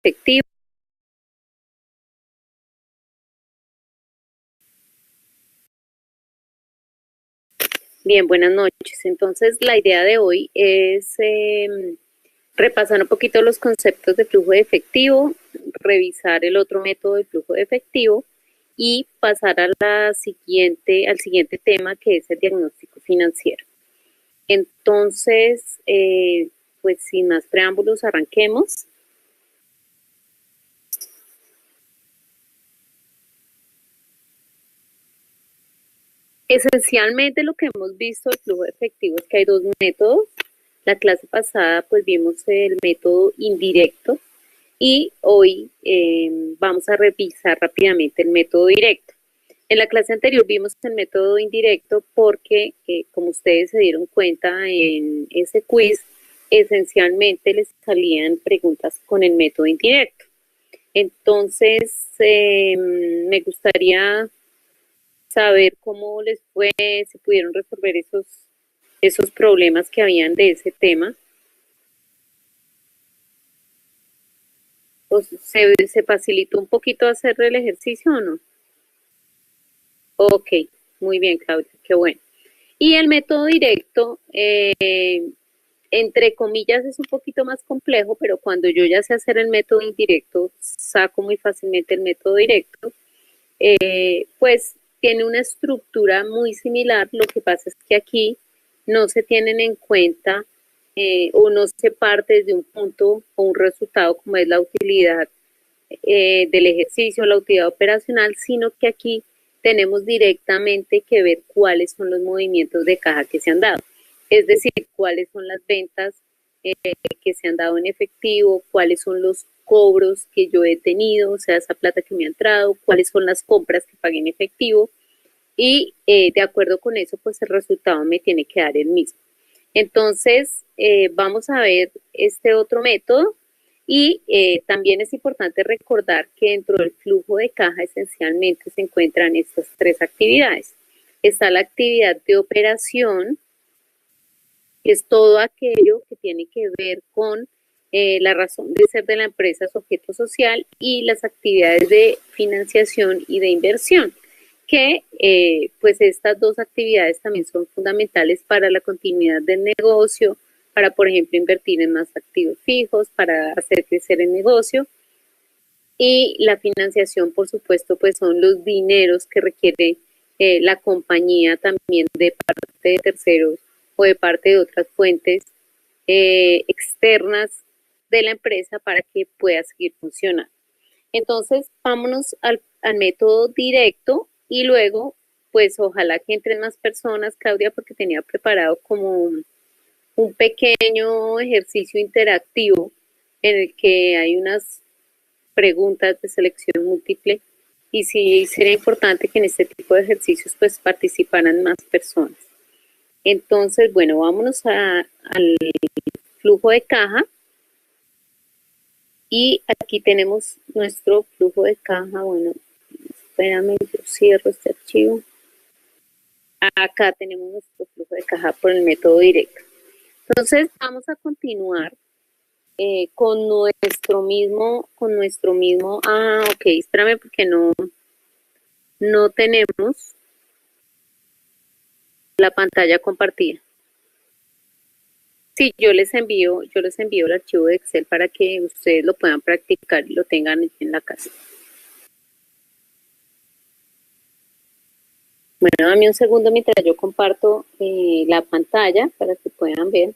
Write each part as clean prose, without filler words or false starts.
efectivo. Bien, buenas noches. Entonces, la idea de hoy es repasar un poquito los conceptos de flujo de efectivo, revisar el otro método de flujo de efectivo y pasar a al siguiente tema, que es el diagnóstico financiero. Entonces, pues sin más preámbulos, arranquemos. Esencialmente lo que hemos visto del flujo de efectivo es que hay dos métodos. La clase pasada pues vimos el método indirecto y hoy vamos a revisar rápidamente el método directo. En la clase anterior vimos el método indirecto porque, como ustedes se dieron cuenta en ese quiz, esencialmente les salían preguntas con el método indirecto. Entonces, me gustaría saber cómo les fue, si pudieron resolver esos problemas que habían de ese tema. ¿O se facilitó un poquito hacer el ejercicio o no? Ok, muy bien, Claudia, qué bueno. Y el método directo, entre comillas, es un poquito más complejo, pero cuando yo ya sé hacer el método indirecto, saco muy fácilmente el método directo, pues tiene una estructura muy similar. Lo que pasa es que aquí no se tienen en cuenta o no se parte desde un punto o un resultado como es la utilidad del ejercicio, la utilidad operacional, sino que aquí tenemos directamente que ver cuáles son los movimientos de caja que se han dado. Es decir, cuáles son las ventas que se han dado en efectivo, cuáles son los cobros que yo he tenido, o sea, esa plata que me ha entrado, cuáles son las compras que pagué en efectivo y de acuerdo con eso, pues el resultado me tiene que dar el mismo. Entonces, vamos a ver este otro método y también es importante recordar que dentro del flujo de caja esencialmente se encuentran estas tres actividades. Está la actividad de operación, que es todo aquello que tiene que ver con la razón de ser de la empresa, su objeto social, y las actividades de financiación y de inversión, que pues estas dos actividades también son fundamentales para la continuidad del negocio, para por ejemplo invertir en más activos fijos, para hacer crecer el negocio. Y la financiación, por supuesto, pues son los dineros que requiere la compañía también de parte de terceros o de parte de otras fuentes externas de la empresa para que pueda seguir funcionando. Entonces, vámonos al método directo y luego, pues ojalá que entren más personas, Claudia, porque tenía preparado como un pequeño ejercicio interactivo en el que hay unas preguntas de selección múltiple y sí sería importante que en este tipo de ejercicios pues participaran más personas. Entonces, bueno, vámonos al flujo de caja y aquí tenemos nuestro flujo de caja. Bueno, espérame, yo cierro este archivo. Acá tenemos nuestro flujo de caja por el método directo. Entonces, vamos a continuar con nuestro mismo, ok, espérame porque no tenemos la pantalla compartida. Sí, yo les envío el archivo de Excel para que ustedes lo puedan practicar y lo tengan en la casa. Bueno, dame un segundo mientras yo comparto la pantalla para que puedan ver.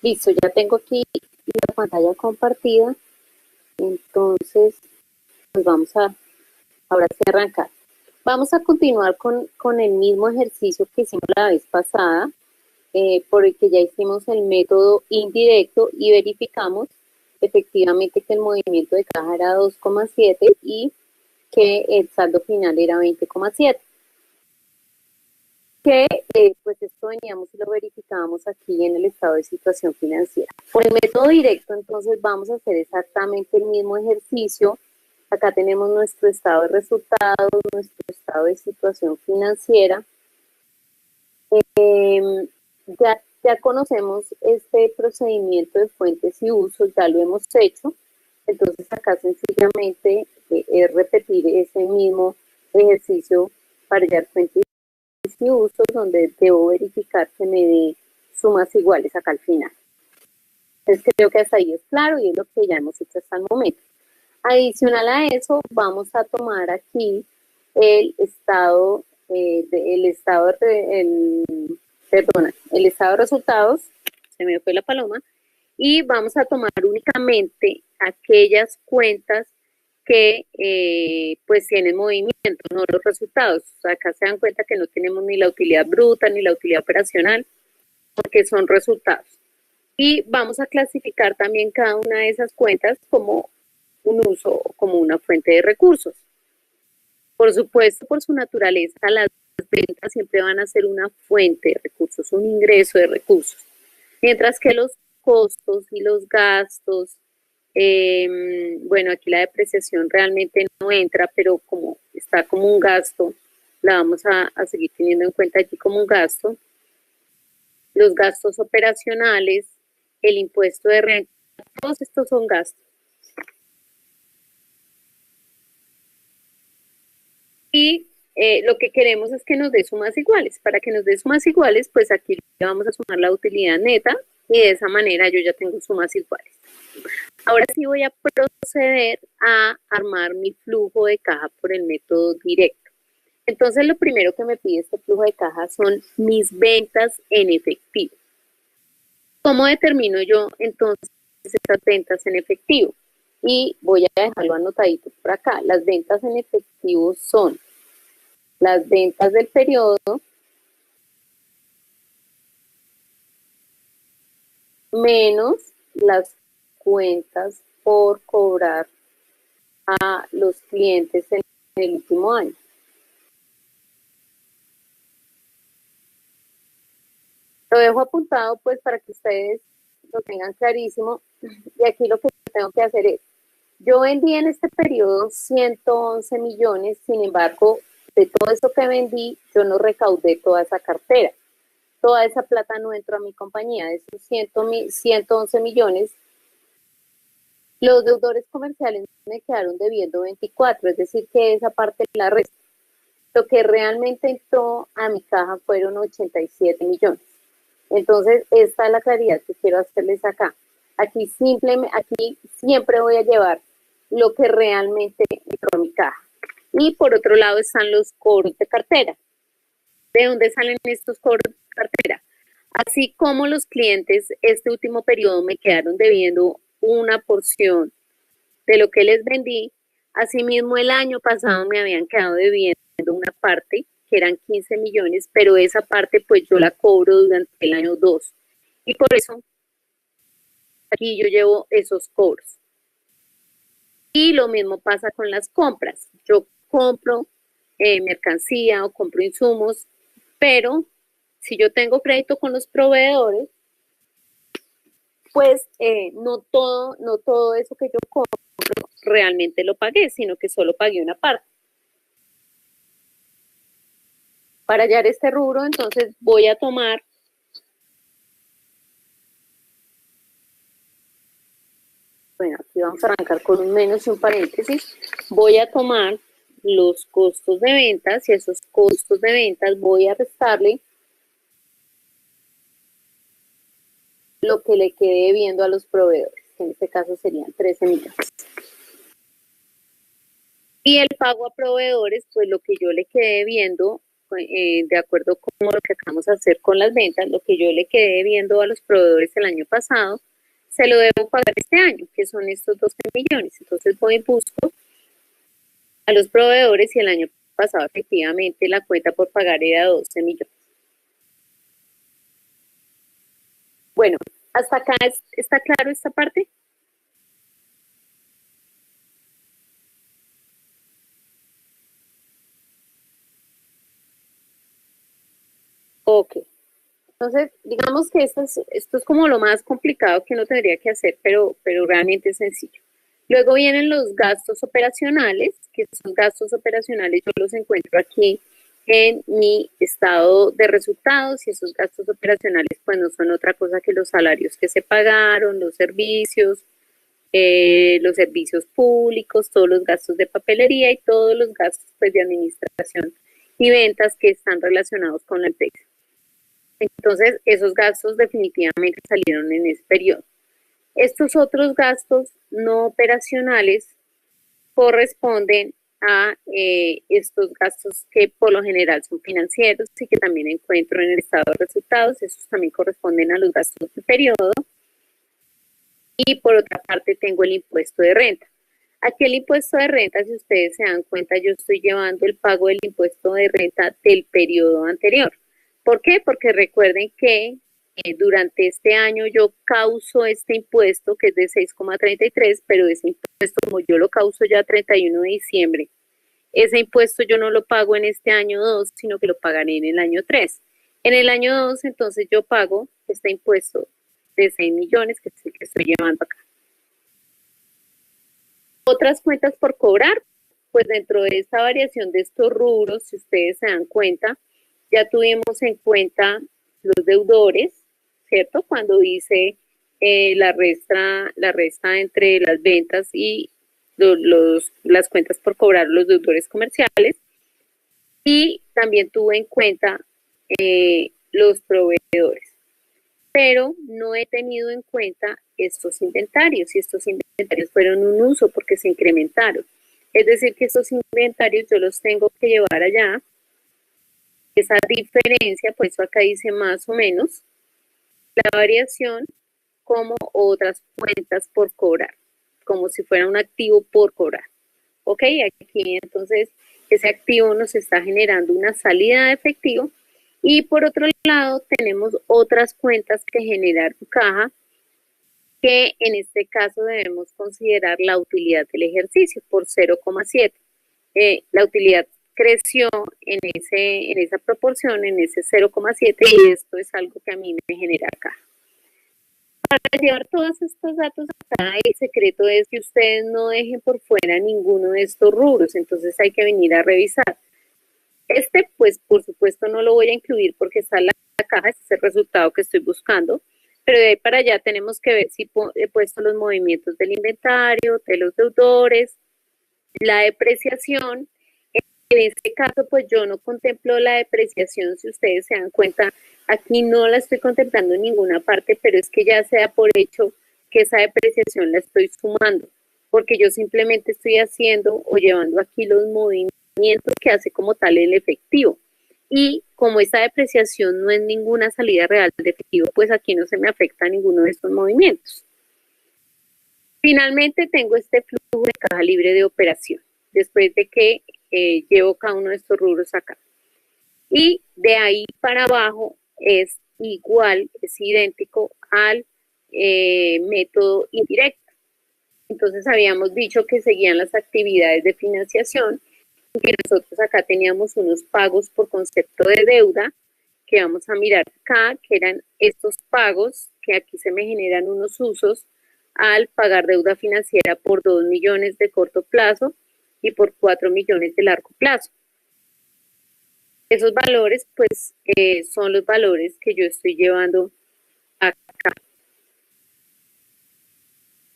Listo, ya tengo aquí la pantalla compartida. Entonces, pues vamos a, ahora sí arrancar. Vamos a continuar con el mismo ejercicio que hicimos la vez pasada, por el que ya hicimos el método indirecto y verificamos efectivamente que el movimiento de caja era 2,7 y que el saldo final era 20,7. Que pues esto veníamos y lo verificábamos aquí en el estado de situación financiera. Por el método directo, entonces vamos a hacer exactamente el mismo ejercicio. Acá tenemos nuestro estado de resultados, nuestro estado de situación financiera. Ya conocemos este procedimiento de fuentes y usos, ya lo hemos hecho. Entonces acá sencillamente es repetir ese mismo ejercicio para hallar fuentes y usos, donde debo verificar que me dé sumas iguales acá al final. Entonces creo que hasta ahí es claro y es lo que ya hemos hecho hasta el momento. Adicional a eso, vamos a tomar aquí el estado de resultados, se me fue la paloma, y vamos a tomar únicamente aquellas cuentas que pues tienen movimiento, no los resultados. O sea, acá se dan cuenta que no tenemos ni la utilidad bruta ni la utilidad operacional, porque son resultados. Y vamos a clasificar también cada una de esas cuentas como un uso, como una fuente de recursos. Por supuesto, por su naturaleza, las ventas siempre van a ser una fuente de recursos, un ingreso de recursos. Mientras que los costos y los gastos, bueno, aquí la depreciación realmente no entra, pero como está como un gasto, la vamos a seguir teniendo en cuenta aquí como un gasto. Los gastos operacionales, el impuesto de renta, todos estos son gastos. Y lo que queremos es que nos dé sumas iguales. Para que nos dé sumas iguales, pues aquí le vamos a sumar la utilidad neta y de esa manera yo ya tengo sumas iguales. Ahora sí voy a proceder a armar mi flujo de caja por el método directo. Entonces lo primero que me pide este flujo de caja son mis ventas en efectivo. ¿Cómo determino yo entonces estas ventas en efectivo? Y voy a dejarlo anotadito por acá. Las ventas en efectivo son las ventas del periodo menos las cuentas por cobrar a los clientes en el último año. Lo dejo apuntado pues para que ustedes lo tengan clarísimo. Y aquí lo que tengo que hacer es, yo vendí en este periodo 111 millones, sin embargo, de todo eso que vendí, yo no recaudé toda esa cartera. Toda esa plata no entró a mi compañía. De esos 111 millones, los deudores comerciales me quedaron debiendo 24, es decir, que esa parte la resta. Lo que realmente entró a mi caja fueron 87 millones. Entonces, esta es la claridad que quiero hacerles acá. Aquí siempre voy a llevar lo que realmente entró a mi caja. Y por otro lado están los cobros de cartera. ¿De dónde salen estos cobros de cartera? Así como los clientes este último periodo me quedaron debiendo una porción de lo que les vendí, asimismo el año pasado me habían quedado debiendo una parte, que eran 15 millones, pero esa parte pues yo la cobro durante el año 2. Y por eso aquí yo llevo esos cobros. Y lo mismo pasa con las compras. Yo compro mercancía o compro insumos, pero si yo tengo crédito con los proveedores, pues no todo eso que yo compro realmente lo pagué, sino que solo pagué una parte. Para hallar este rubro, entonces voy a tomar bueno, aquí vamos a arrancar con un menos y un paréntesis. Voy a tomar los costos de ventas y esos costos de ventas voy a restarle lo que le quede debiendo a los proveedores, que en este caso serían 13 millones. Y el pago a proveedores, pues lo que yo le quede debiendo de acuerdo con lo que acabamos de hacer con las ventas, lo que yo le quedé viendo a los proveedores el año pasado, se lo debo pagar este año, que son estos 12 millones. Entonces voy y busco a los proveedores y el año pasado efectivamente la cuenta por pagar era 12 millones. Bueno, hasta acá está claro esta parte. Ok. Entonces, digamos que esto es como lo más complicado que uno tendría que hacer, pero realmente es sencillo. Luego vienen los gastos operacionales, que son gastos operacionales, yo los encuentro aquí en mi estado de resultados y esos gastos operacionales pues no son otra cosa que los salarios que se pagaron, los servicios públicos, todos los gastos de papelería y todos los gastos pues, de administración y ventas que están relacionados con la empresa. Entonces, esos gastos definitivamente salieron en ese periodo. Estos otros gastos no operacionales corresponden a estos gastos que por lo general son financieros y que también encuentro en el estado de resultados. Esos también corresponden a los gastos de periodo. Y por otra parte tengo el impuesto de renta. Aquí el impuesto de renta, si ustedes se dan cuenta, yo estoy llevando el pago del impuesto de renta del periodo anterior. ¿Por qué? Porque recuerden que durante este año yo causo este impuesto que es de 6,33, pero ese impuesto como yo lo causo ya 31 de diciembre, ese impuesto yo no lo pago en este año 2, sino que lo pagaré en el año 3. En el año 2, entonces yo pago este impuesto de 6 millones, que es el que estoy llevando acá. Otras cuentas por cobrar, pues dentro de esta variación de estos rubros, si ustedes se dan cuenta, ya tuvimos en cuenta los deudores, ¿cierto? Cuando hice la resta entre las ventas y las cuentas por cobrar los deudores comerciales. Y también tuve en cuenta los proveedores. Pero no he tenido en cuenta estos inventarios y estos inventarios fueron un uso porque se incrementaron. Es decir, que estos inventarios yo los tengo que llevar allá. Esa diferencia, por eso acá dice más o menos, la variación como otras cuentas por cobrar, como si fuera un activo por cobrar. Ok, aquí entonces ese activo nos está generando una salida de efectivo y por otro lado tenemos otras cuentas que generan caja que en este caso debemos considerar la utilidad del ejercicio por 0,7. La utilidad creció en esa proporción, en ese 0,7 y esto es algo que a mí me genera caja. Para llevar todos estos datos acá, el secreto es que ustedes no dejen por fuera ninguno de estos rubros, entonces hay que venir a revisar. Pues por supuesto no lo voy a incluir porque está en la caja, este es el resultado que estoy buscando, pero de ahí para allá tenemos que ver si he puesto los movimientos del inventario, de los deudores, la depreciación. En este caso, pues yo no contemplo la depreciación, si ustedes se dan cuenta, aquí no la estoy contemplando en ninguna parte, pero es que ya sea por hecho que esa depreciación la estoy sumando, porque yo simplemente estoy haciendo o llevando aquí los movimientos que hace como tal el efectivo. Y como esta depreciación no es ninguna salida real de efectivo, pues aquí no se me afecta ninguno de estos movimientos. Finalmente tengo este flujo de caja libre de operación, después de que llevo cada uno de estos rubros acá. Y de ahí para abajo es igual, es idéntico al método indirecto. Entonces habíamos dicho que seguían las actividades de financiación, que nosotros acá teníamos unos pagos por concepto de deuda, que vamos a mirar acá, que eran estos pagos, que aquí se me generan unos usos al pagar deuda financiera por 2 millones de corto plazo y por 4 millones de largo plazo. Esos valores, pues, son los valores que yo estoy llevando acá.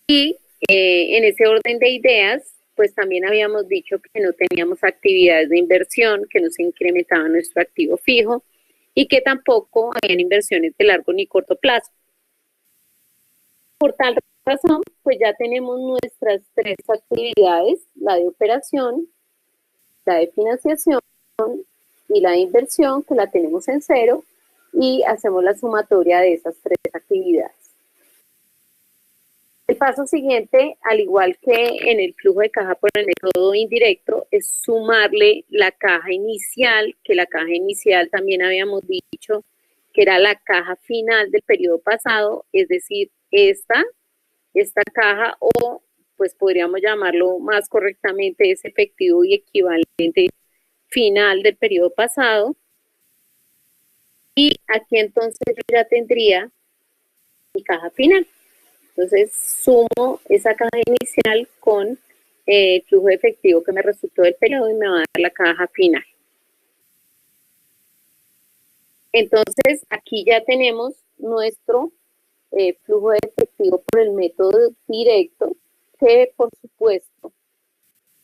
Y en ese orden de ideas, pues también habíamos dicho que no teníamos actividades de inversión, que no se incrementaba nuestro activo fijo y que tampoco habían inversiones de largo ni corto plazo. Por tal razón, pues ya tenemos nuestras 3 actividades, la de operación, la de financiación y la de inversión, que la tenemos en cero, y hacemos la sumatoria de esas tres actividades. El paso siguiente, al igual que en el flujo de caja por el método indirecto, es sumarle la caja inicial, que la caja inicial también habíamos dicho que era la caja final del periodo pasado, es decir, esta caja, o pues podríamos llamarlo más correctamente, ese efectivo y equivalente final del periodo pasado. Y aquí entonces yo ya tendría mi caja final. Entonces sumo esa caja inicial con el flujo efectivo que me resultó del periodo y me va a dar la caja final. Entonces aquí ya tenemos nuestro flujo de efectivo por el método directo, que por supuesto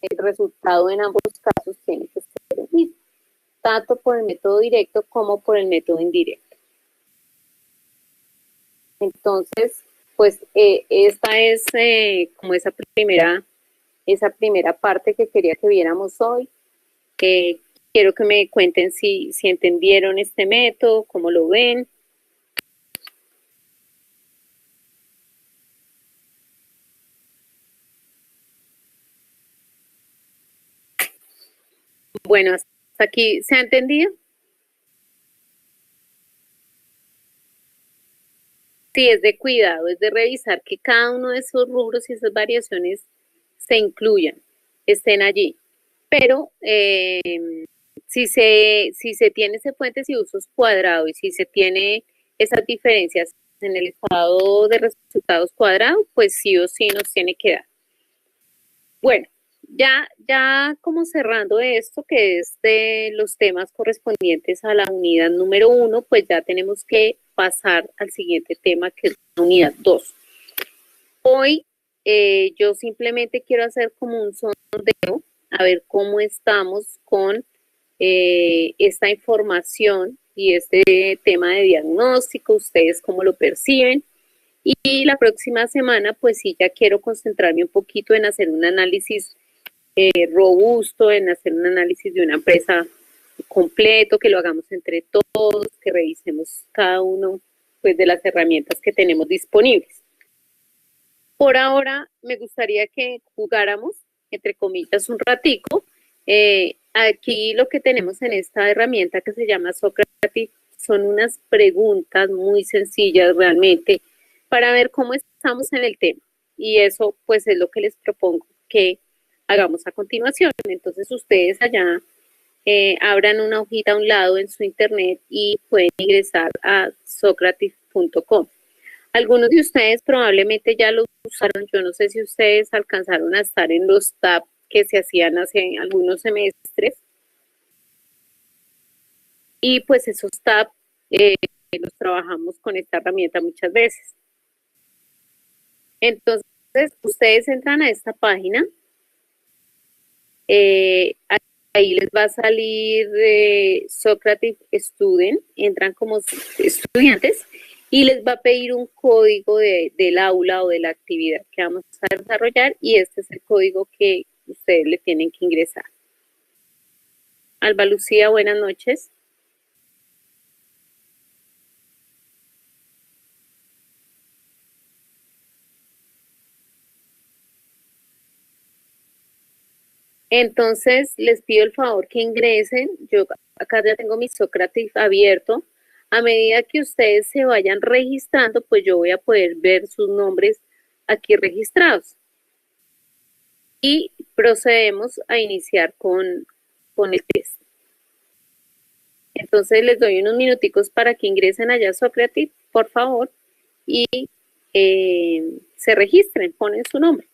el resultado en ambos casos tiene que ser el mismo, tanto por el método directo como por el método indirecto. Entonces, pues esta es como esa primera parte que quería que viéramos hoy. Quiero que me cuenten si entendieron este método, cómo lo ven. Bueno, hasta aquí, ¿se ha entendido? Sí, es de cuidado, es de revisar que cada uno de esos rubros y esas variaciones se incluyan, estén allí. Pero si se tiene ese fuentes y usos cuadrado y si se tiene esas diferencias en el estado de resultados cuadrado, pues sí o sí nos tiene que dar. Bueno, ya como cerrando esto, que es de los temas correspondientes a la unidad número 1, pues ya tenemos que pasar al siguiente tema, que es la unidad 2. Hoy yo simplemente quiero hacer como un sondeo, a ver cómo estamos con esta información y este tema de diagnóstico, ustedes cómo lo perciben. Y la próxima semana, pues sí, ya quiero concentrarme un poquito en hacer un análisis robusto, en hacer un análisis de una empresa completo, que lo hagamos entre todos, que revisemos cada uno pues, de las herramientas que tenemos disponibles. Por ahora, me gustaría que jugáramos, entre comillas, un ratico. Aquí lo que tenemos en esta herramienta que se llama Socrative son unas preguntas muy sencillas realmente para ver cómo estamos en el tema. Y eso pues es lo que les propongo que hagamos a continuación. Entonces ustedes allá abran una hojita a un lado en su internet y pueden ingresar a socrative.com. Algunos de ustedes probablemente ya lo usaron, yo no sé si ustedes alcanzaron a estar en los tabs que se hacían hace algunos semestres. Y pues esos tabs los trabajamos con esta herramienta muchas veces. Entonces, ustedes entran a esta página, ahí les va a salir Socrative Student, entran como estudiantes y les va a pedir un código del aula o de la actividad que vamos a desarrollar y este es el código que ustedes le tienen que ingresar. Alba Lucía, buenas noches. Entonces, les pido el favor que ingresen. Yo acá ya tengo mi Socrative abierto. A medida que ustedes se vayan registrando, pues yo voy a poder ver sus nombres aquí registrados. Y procedemos a iniciar con el test. Entonces, les doy unos minuticos para que ingresen allá a Socrative, por favor, y se registren, ponen su nombre.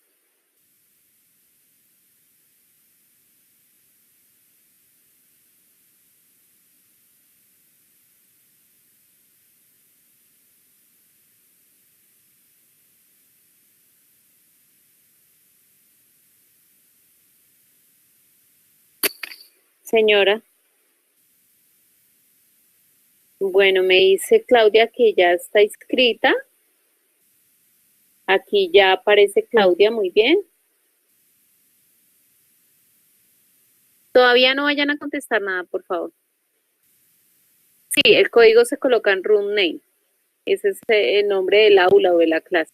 Señora. Bueno, me dice Claudia que ya está inscrita. Aquí ya aparece Claudia, muy bien. Todavía no vayan a contestar nada, por favor. Sí, el código se coloca en room name. Ese es el nombre del aula o de la clase.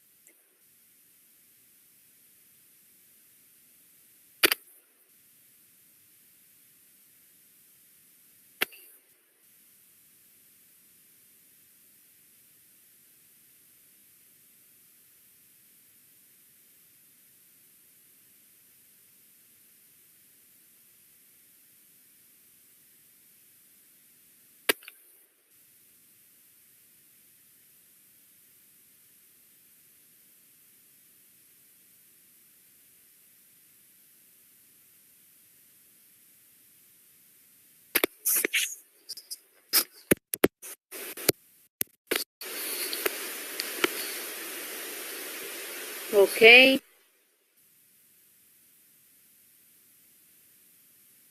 Ok.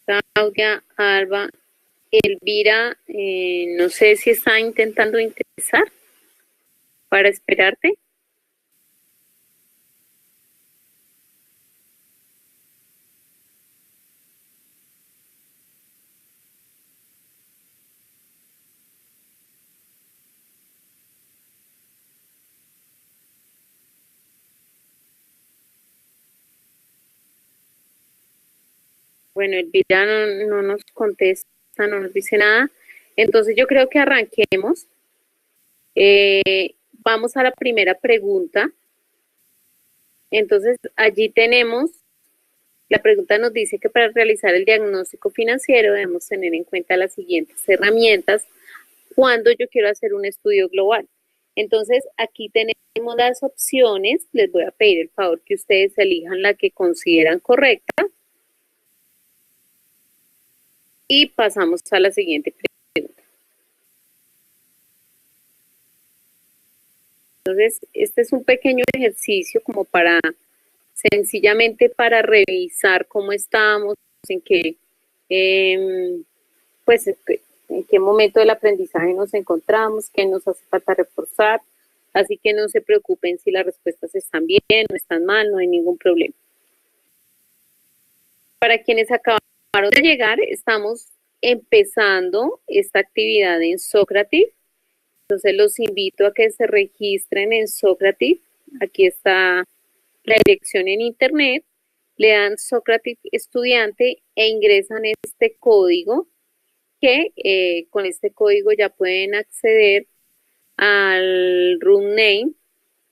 Claudia, Alba, Elvira, no sé si está intentando ingresar para esperarte. Bueno, Elvira no nos contesta, no nos dice nada. Entonces yo creo que arranquemos. Vamos a la primera pregunta. Entonces allí tenemos, la pregunta nos dice que para realizar el diagnóstico financiero debemos tener en cuenta las siguientes herramientas cuando yo quiero hacer un estudio global. Entonces aquí tenemos las opciones. Les voy a pedir el favor que ustedes elijan la que consideran correcta. Y pasamos a la siguiente pregunta. Entonces, este es un pequeño ejercicio como para, sencillamente para revisar cómo estamos, en qué, pues, en qué momento del aprendizaje nos encontramos, qué nos hace falta reforzar. Así que no se preocupen si las respuestas están bien o están mal, no hay ningún problema. Para quienes acabaron de llegar, estamos empezando esta actividad en Socrative. Entonces los invito a que se registren en Socrative. Aquí está la dirección en internet. Le dan Socrative estudiante e ingresan este código que con este código ya pueden acceder al room name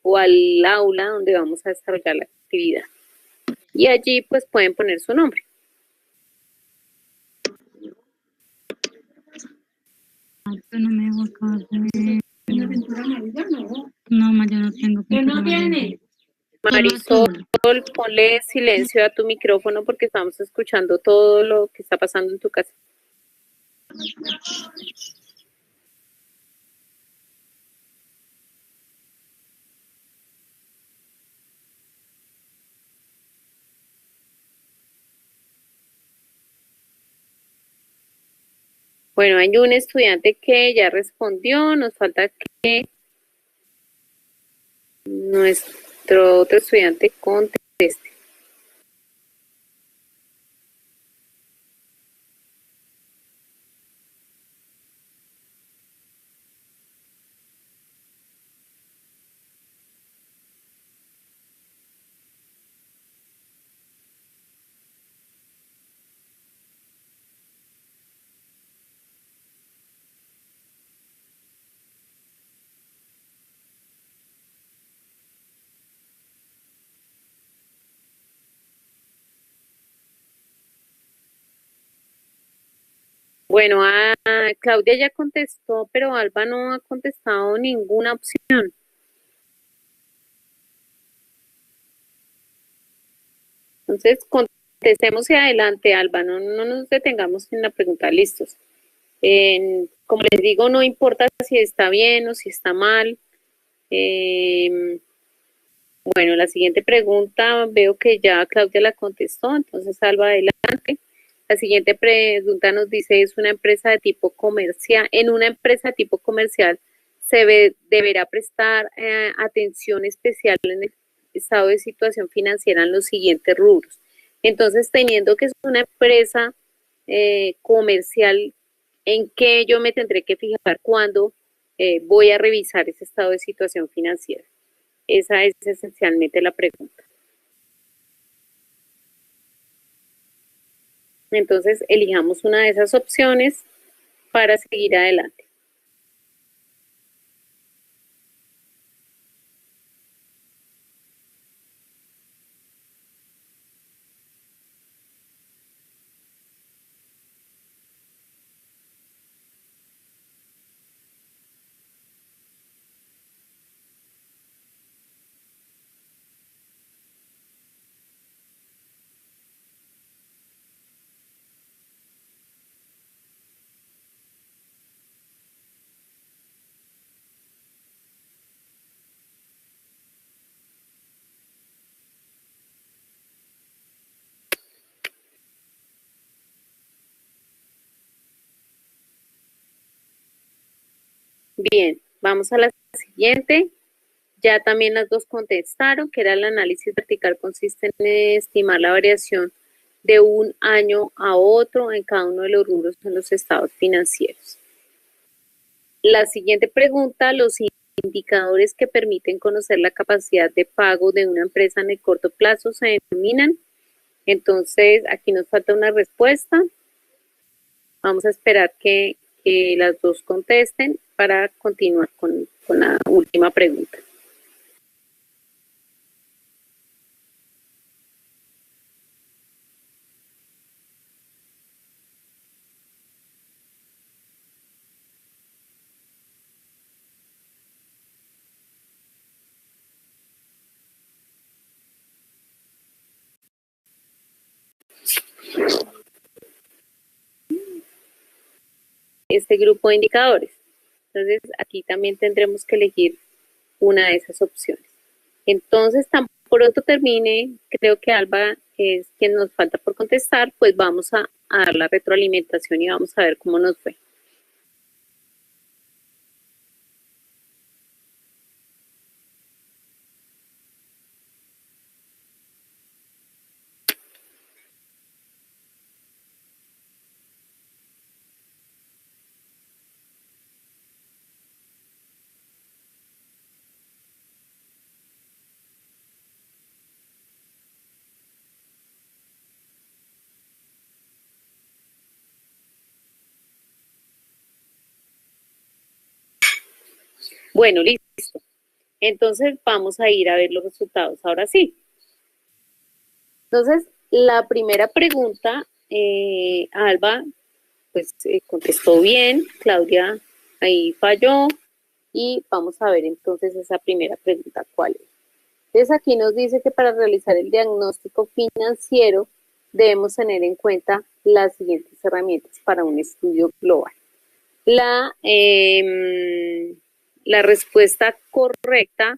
o al aula donde vamos a desarrollar la actividad. Y allí pues pueden poner su nombre. No me dejo acabar de... No, ma, yo no tengo. ¿Qué no tiene? Marisol, ponle silencio a tu micrófono porque estamos escuchando todo lo que está pasando en tu casa. Bueno, hay un estudiante que ya respondió, nos falta que nuestro otro estudiante conteste. Bueno, Claudia ya contestó, pero Alba no ha contestado ninguna opción. Entonces, contestemos y adelante, Alba, no nos detengamos en la pregunta, listos. Como les digo, no importa si está bien o si está mal. Bueno, la siguiente pregunta, veo que ya Claudia la contestó, entonces Alba, adelante. La siguiente pregunta nos dice, ¿es una empresa de tipo comercial? En una empresa de tipo comercial deberá prestar atención especial en el estado de situación financiera en los siguientes rubros. Entonces, teniendo que es una empresa comercial, ¿En qué yo me tendré que fijar cuando voy a revisar ese estado de situación financiera? Esa es esencialmente la pregunta. Entonces, elijamos una de esas opciones para seguir adelante. Bien, vamos a la siguiente. Ya también las dos contestaron, que era el análisis vertical consiste en estimar la variación de un año a otro en cada uno de los rubros en los estados financieros. La siguiente pregunta, los indicadores que permiten conocer la capacidad de pago de una empresa en el corto plazo se denominan. Entonces, aquí nos falta una respuesta. Vamos a esperar que las dos contesten para continuar con la última pregunta. Este grupo de indicadores. Entonces, aquí también tendremos que elegir una de esas opciones. Entonces, tan pronto termine, creo que Alba es quien nos falta por contestar, pues vamos a dar la retroalimentación y vamos a ver cómo nos fue. Bueno, listo. Entonces vamos a ir a ver los resultados. Ahora sí. Entonces, la primera pregunta, Alba, pues contestó bien, Claudia ahí falló y vamos a ver entonces esa primera pregunta, ¿cuál es? Entonces aquí nos dice que para realizar el diagnóstico financiero debemos tener en cuenta las siguientes herramientas para un estudio global. La respuesta correcta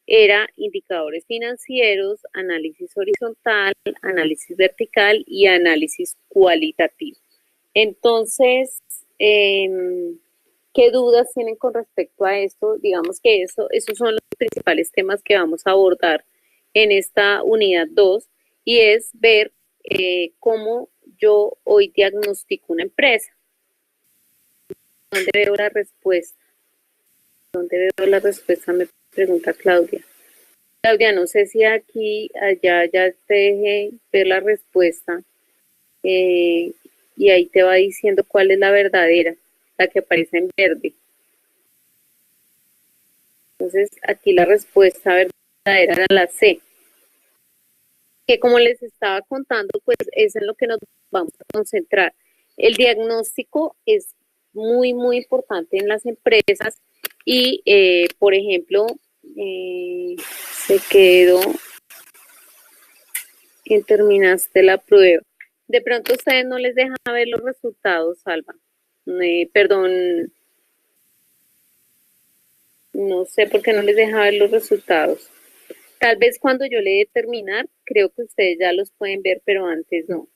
era indicadores financieros, análisis horizontal, análisis vertical y análisis cualitativo. Entonces, ¿qué dudas tienen con respecto a esto? Digamos que esos son los principales temas que vamos a abordar en esta unidad 2 y es ver cómo yo hoy diagnostico una empresa. ¿Dónde veo la respuesta? ¿Dónde veo la respuesta? Me pregunta Claudia. Claudia, no sé si aquí, allá ya te deje ver la respuesta eh, y ahí te va diciendo cuál es la verdadera, la que aparece en verde. Entonces, aquí la respuesta verdadera era la C, que como les estaba contando, pues es en lo que nos vamos a concentrar. El diagnóstico es muy, muy importante en las empresas y, por ejemplo, se quedó y terminaste la prueba. De pronto ustedes no les dejan ver los resultados, Alba. Perdón, no sé por qué no les deja ver los resultados. Tal vez cuando yo le dé terminar, creo que ustedes ya los pueden ver, pero antes no.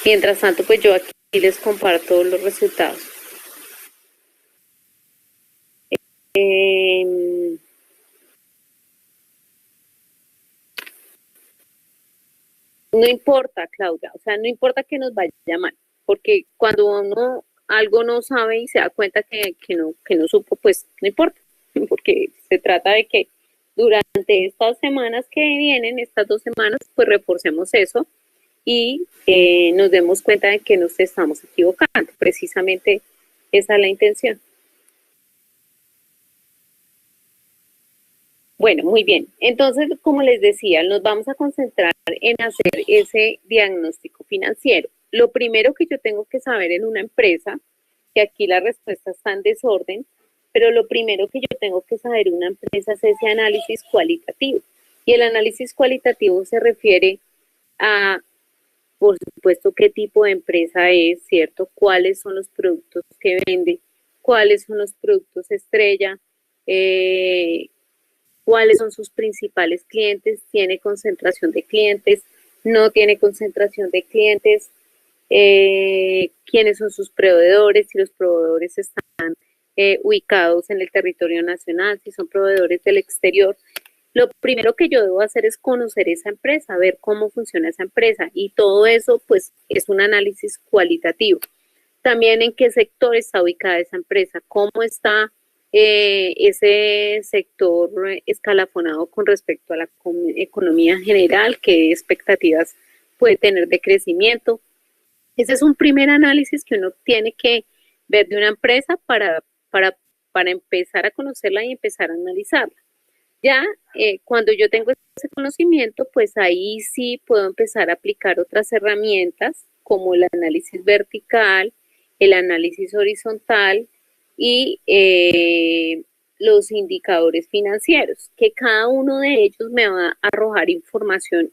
Mientras tanto, pues yo aquí les comparto los resultados. Eh, no importa, Claudia, o sea, no importa que nos vaya mal, porque cuando uno algo no sabe y se da cuenta que no supo, pues no importa, porque se trata de que durante estas semanas que vienen, estas 2 semanas, pues reforcemos eso y nos demos cuenta de que nos estamos equivocando. Precisamente esa es la intención. Bueno, muy bien. Entonces, como les decía, nos vamos a concentrar en hacer ese diagnóstico financiero. Lo primero que yo tengo que saber en una empresa, que aquí la respuesta está en desorden, pero lo primero que yo tengo que saber en una empresa es ese análisis cualitativo. Y el análisis cualitativo se refiere a, por supuesto, qué tipo de empresa es, ¿cierto? Cuáles son los productos que vende, cuáles son los productos estrella, cuáles son sus principales clientes, tiene concentración de clientes, no tiene concentración de clientes, quiénes son sus proveedores, si los proveedores están ubicados en el territorio nacional, si son proveedores del exterior. Lo primero que yo debo hacer es conocer esa empresa, ver cómo funciona esa empresa y todo eso pues es un análisis cualitativo. También en qué sector está ubicada esa empresa, cómo está ese sector escalafonado con respecto a la economía general, qué expectativas puede tener de crecimiento. Ese es un primer análisis que uno tiene que ver de una empresa para empezar a conocerla y empezar a analizarla. Ya cuando yo tengo ese conocimiento, pues ahí sí puedo empezar a aplicar otras herramientas como el análisis vertical, el análisis horizontal y los indicadores financieros, que cada uno de ellos me va a arrojar información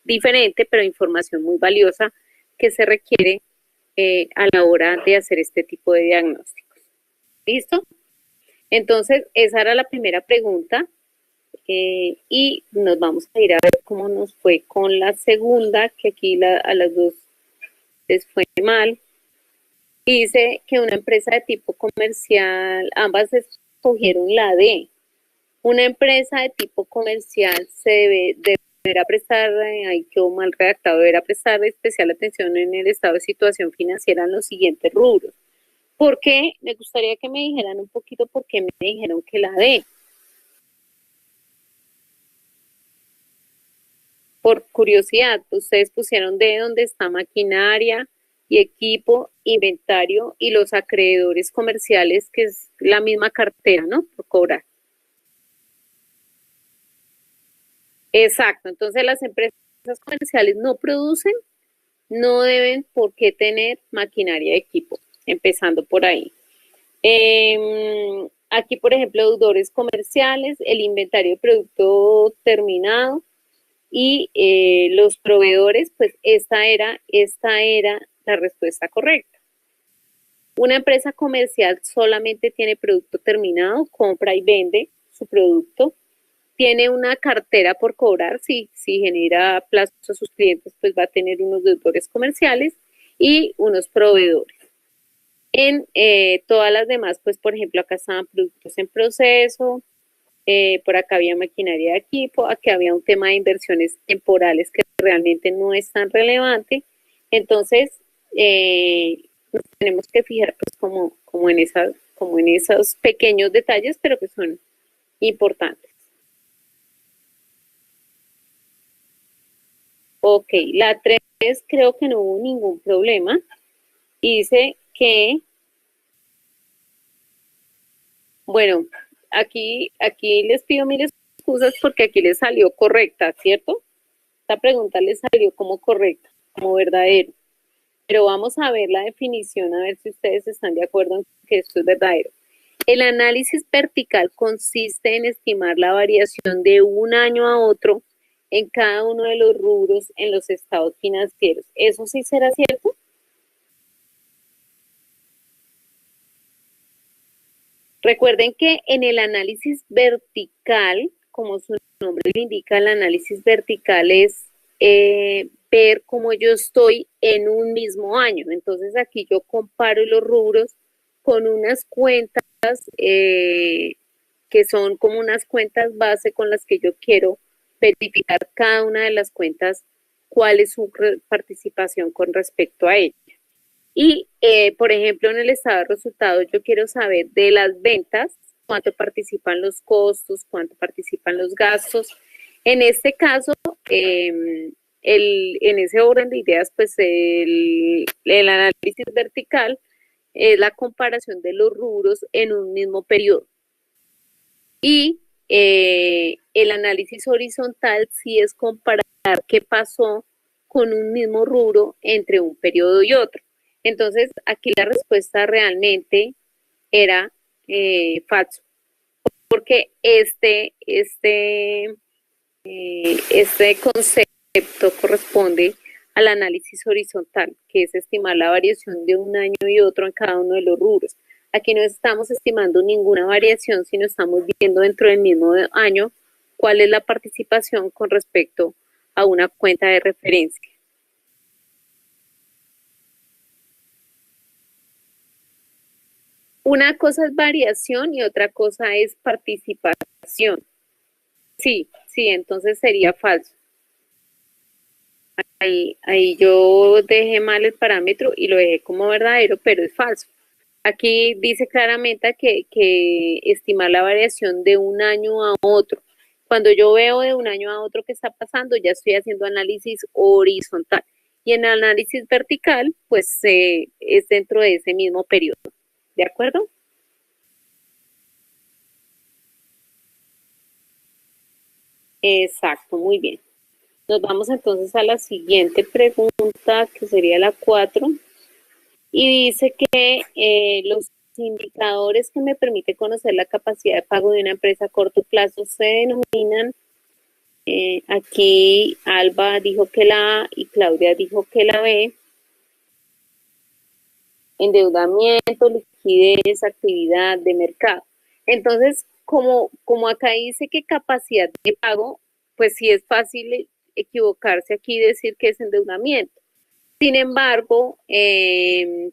diferente, pero información muy valiosa que se requiere a la hora de hacer este tipo de diagnósticos. ¿Listo? Entonces, esa era la primera pregunta. Y nos vamos a ir a ver cómo nos fue con la segunda, que aquí a las dos les fue mal. Dice que una empresa de tipo comercial, ambas escogieron la D. Una empresa de tipo comercial deberá prestar, ahí quedó mal redactado, deberá prestar especial atención en el estado de situación financiera en los siguientes rubros. ¿Por qué? Me gustaría que me dijeran un poquito por qué me dijeron que la D. Por curiosidad, ustedes pusieron de dónde está maquinaria y equipo, inventario y los acreedores comerciales, que es la misma cartera, ¿no? Por cobrar. Exacto, entonces las empresas comerciales no producen, no deben por qué tener maquinaria y equipo, empezando por ahí. Aquí, por ejemplo, deudores comerciales, el inventario de producto terminado, y los proveedores, pues esta era la respuesta correcta. Una empresa comercial solamente tiene producto terminado, compra y vende su producto, tiene una cartera por cobrar, si genera plazos a sus clientes, pues va a tener unos deudores comerciales y unos proveedores. En todas las demás, pues por ejemplo, acá estaban productos en proceso, por acá había maquinaria de equipo, aquí había un tema de inversiones temporales que realmente no es tan relevante. Entonces, nos tenemos que fijar pues como en esos pequeños detalles, pero que son importantes. Ok, la 3 creo que no hubo ningún problema. Dice que, bueno, aquí les pido mil excusas porque aquí les salió correcta, ¿cierto? Esta pregunta les salió como correcta, como verdadero. Pero vamos a ver la definición, a ver si ustedes están de acuerdo en que esto es verdadero. El análisis vertical consiste en estimar la variación de un año a otro en cada uno de los rubros en los estados financieros. ¿Eso sí será cierto? Recuerden que en el análisis vertical, como su nombre le indica, el análisis vertical es ver cómo yo estoy en un mismo año. Entonces aquí yo comparo los rubros con unas cuentas que son como unas cuentas base con las que yo quiero verificar cada una de las cuentas, cuál es su participación con respecto a ella. Y, por ejemplo, en el estado de resultados yo quiero saber de las ventas, cuánto participan los costos, cuánto participan los gastos. En este caso, en ese orden de ideas, pues el análisis vertical es la comparación de los rubros en un mismo periodo. Y el análisis horizontal sí es comparar qué pasó con un mismo rubro entre un periodo y otro. Entonces, aquí la respuesta realmente era falso, porque este concepto corresponde al análisis horizontal, que es estimar la variación de un año y otro en cada uno de los rubros. Aquí no estamos estimando ninguna variación, sino estamos viendo dentro del mismo año cuál es la participación con respecto a una cuenta de referencia. Una cosa es variación y otra cosa es participación. Sí, sí, entonces sería falso. Ahí yo dejé mal el parámetro y lo dejé como verdadero, pero es falso. Aquí dice claramente que estimar la variación de un año a otro. Cuando yo veo de un año a otro qué está pasando, ya estoy haciendo análisis horizontal. Y en análisis vertical, pues es dentro de ese mismo periodo. ¿De acuerdo? Exacto, muy bien. Nos vamos entonces a la siguiente pregunta, que sería la 4. Y dice que los indicadores que me permiten conocer la capacidad de pago de una empresa a corto plazo se denominan, aquí Alba dijo que la A y Claudia dijo que la B, endeudamiento, liquidez, actividad de mercado. Entonces, como acá dice que capacidad de pago, pues sí es fácil equivocarse aquí y decir que es endeudamiento. Sin embargo,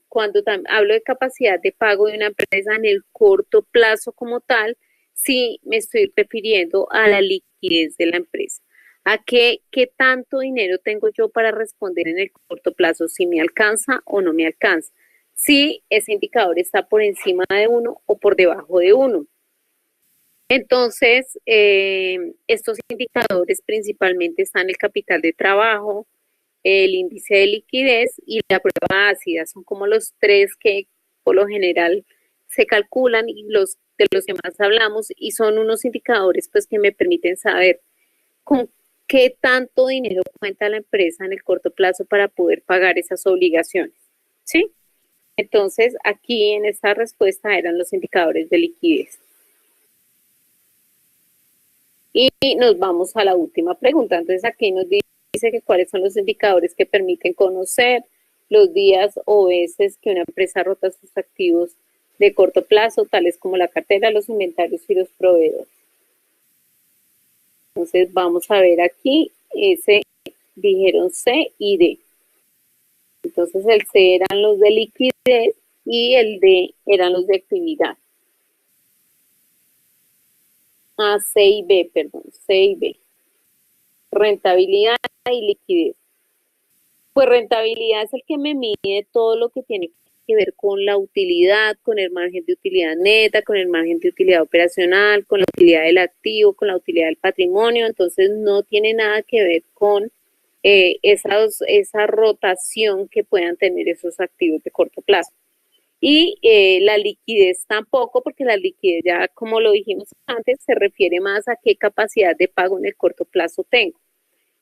cuando hablo de capacidad de pago de una empresa en el corto plazo como tal, sí me estoy refiriendo a la liquidez de la empresa. ¿A qué tanto dinero tengo yo para responder en el corto plazo? Si me alcanza o no me alcanza. Si ese indicador está por encima de uno o por debajo de uno. Entonces, estos indicadores principalmente están el capital de trabajo, el índice de liquidez y la prueba ácida. Son como los tres que por lo general se calculan y de los que más hablamos y son unos indicadores pues que me permiten saber con qué tanto dinero cuenta la empresa en el corto plazo para poder pagar esas obligaciones. ¿Sí? Entonces, aquí en esta respuesta eran los indicadores de liquidez. Y nos vamos a la última pregunta. Entonces, aquí nos dice que cuáles son los indicadores que permiten conocer los días o veces que una empresa rota sus activos de corto plazo, tales como la cartera, los inventarios y los proveedores. Entonces, vamos a ver aquí, dijeron C y D. Entonces, el C eran los de liquidez y el D eran los de actividad. C y B, perdón, C y B. Rentabilidad y liquidez. Pues rentabilidad es el que me mide todo lo que tiene que ver con la utilidad, con el margen de utilidad neta, con el margen de utilidad operacional, con la utilidad del activo, con la utilidad del patrimonio. Entonces no tiene nada que ver con esa rotación que puedan tener esos activos de corto plazo. Y la liquidez tampoco, porque la liquidez ya, como lo dijimos antes, se refiere más a qué capacidad de pago en el corto plazo tengo.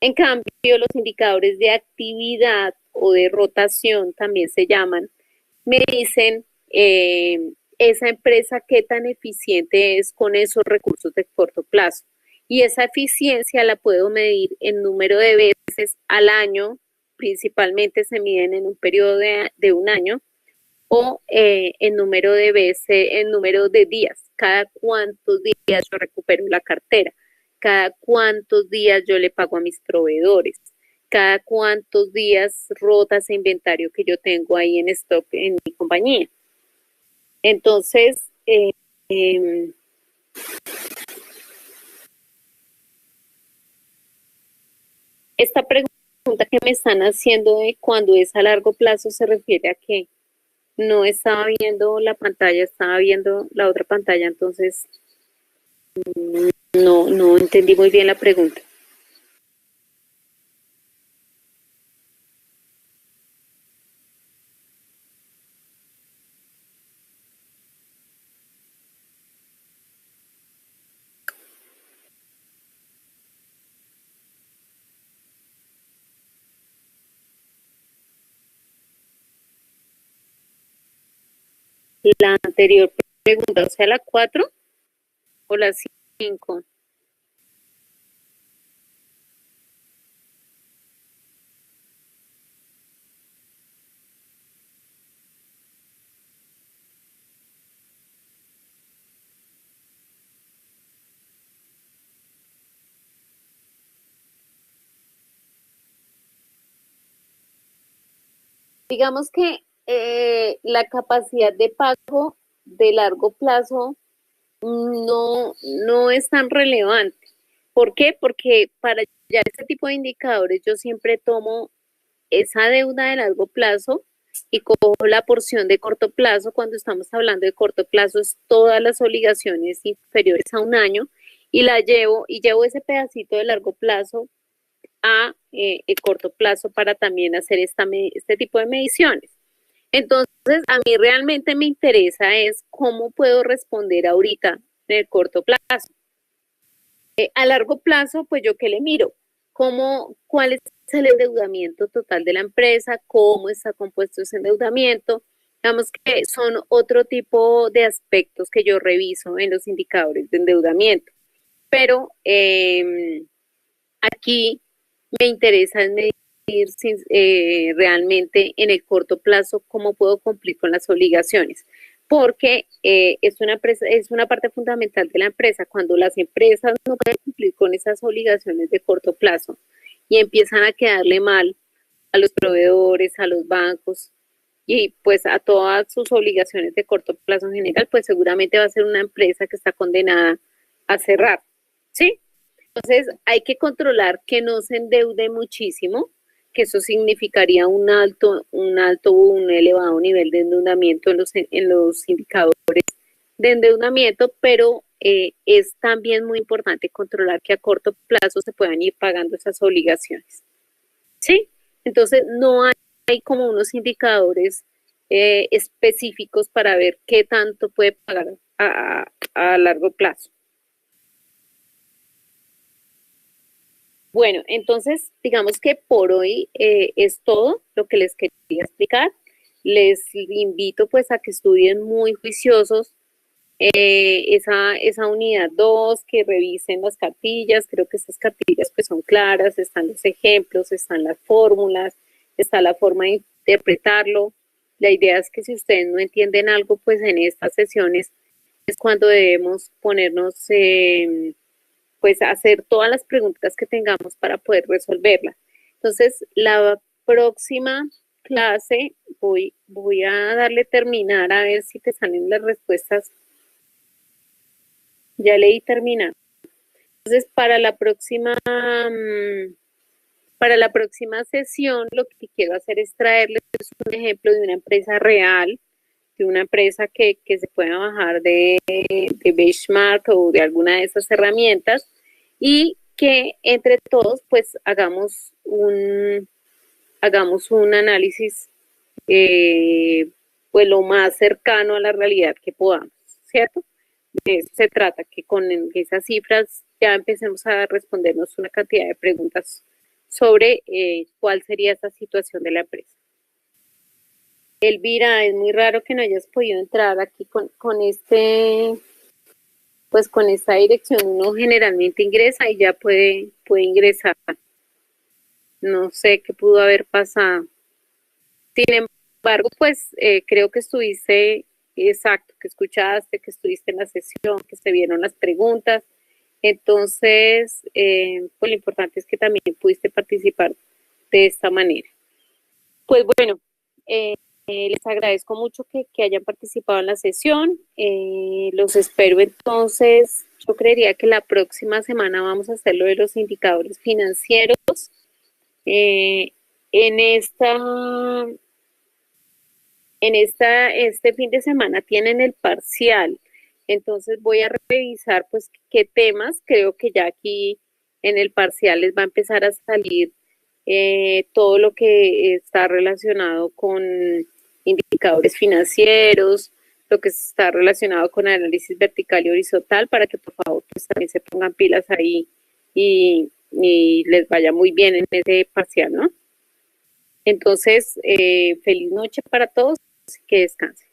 En cambio, los indicadores de actividad o de rotación también se llaman, me dicen esa empresa qué tan eficiente es con esos recursos de corto plazo. Y esa eficiencia la puedo medir en número de veces al año, principalmente se miden en un periodo de un año, o en número de veces, en número de días, cada cuántos días yo recupero la cartera, cada cuántos días yo le pago a mis proveedores, cada cuántos días rota ese inventario que yo tengo ahí en stock en mi compañía. Entonces, esta pregunta pregunta que me están haciendo de cuando es a largo plazo se refiere a que no estaba viendo la pantalla, estaba viendo la otra pantalla, entonces no entendí muy bien la pregunta. La anterior pregunta, o sea, la 4 o la 5. Digamos que la capacidad de pago de largo plazo no es tan relevante. ¿Por qué? Porque para ya este tipo de indicadores yo siempre tomo esa deuda de largo plazo y cojo la porción de corto plazo. Cuando estamos hablando de corto plazo es todas las obligaciones inferiores a un año y llevo ese pedacito de largo plazo a corto plazo para también hacer este tipo de mediciones. Entonces, a mí realmente me interesa es cómo puedo responder ahorita en el corto plazo. A largo plazo, pues yo qué le miro, cuál es el endeudamiento total de la empresa, cómo está compuesto ese endeudamiento. Digamos que son otro tipo de aspectos que yo reviso en los indicadores de endeudamiento. Pero aquí me interesa medir realmente en el corto plazo cómo puedo cumplir con las obligaciones, porque es una parte fundamental de la empresa. Cuando las empresas no pueden cumplir con esas obligaciones de corto plazo y empiezan a quedarle mal a los proveedores, a los bancos y pues a todas sus obligaciones de corto plazo en general, pues seguramente va a ser una empresa que está condenada a cerrar, ¿sí? Entonces hay que controlar que no se endeude muchísimo, que eso significaría o un elevado nivel de endeudamiento en los indicadores de endeudamiento, pero es también muy importante controlar que a corto plazo se puedan ir pagando esas obligaciones. ¿Sí? Entonces no hay como unos indicadores específicos para ver qué tanto puede pagar a largo plazo. Bueno, entonces digamos que por hoy es todo lo que les quería explicar. Les invito pues a que estudien muy juiciosos esa unidad 2, que revisen las cartillas. Creo que esas cartillas pues son claras, están los ejemplos, están las fórmulas, está la forma de interpretarlo. La idea es que si ustedes no entienden algo pues en estas sesiones es cuando debemos ponernos pues hacer todas las preguntas que tengamos para poder resolverlas. Entonces, la próxima clase voy a darle terminar a ver si te salen las respuestas. Ya leí terminar. Entonces, para la próxima sesión, lo que quiero hacer es traerles un ejemplo de una empresa real, de una empresa que se pueda bajar de Benchmark o de alguna de esas herramientas y que entre todos pues hagamos un análisis pues lo más cercano a la realidad que podamos, ¿cierto? De eso se trata, que con esas cifras ya empecemos a respondernos una cantidad de preguntas sobre cuál sería esa situación de la empresa. Elvira, es muy raro que no hayas podido entrar aquí con pues con esta dirección. Uno generalmente ingresa y ya puede ingresar. No sé qué pudo haber pasado. Sin embargo, pues creo que estuviste exacto, que escuchaste, que estuviste en la sesión, que se vieron las preguntas. Entonces, pues lo importante es que también pudiste participar de esta manera. Pues bueno, les agradezco mucho que hayan participado en la sesión. Los espero entonces. Yo creería que la próxima semana vamos a hacer lo de los indicadores financieros. Eh, en este fin de semana tienen el parcial, entonces voy a revisar pues qué temas, creo que ya aquí en el parcial les va a empezar a salir todo lo que está relacionado con indicadores financieros, lo que está relacionado con análisis vertical y horizontal, para que por favor pues también se pongan pilas ahí y les vaya muy bien en ese parcial, ¿no? Entonces, feliz noche para todos, que descansen.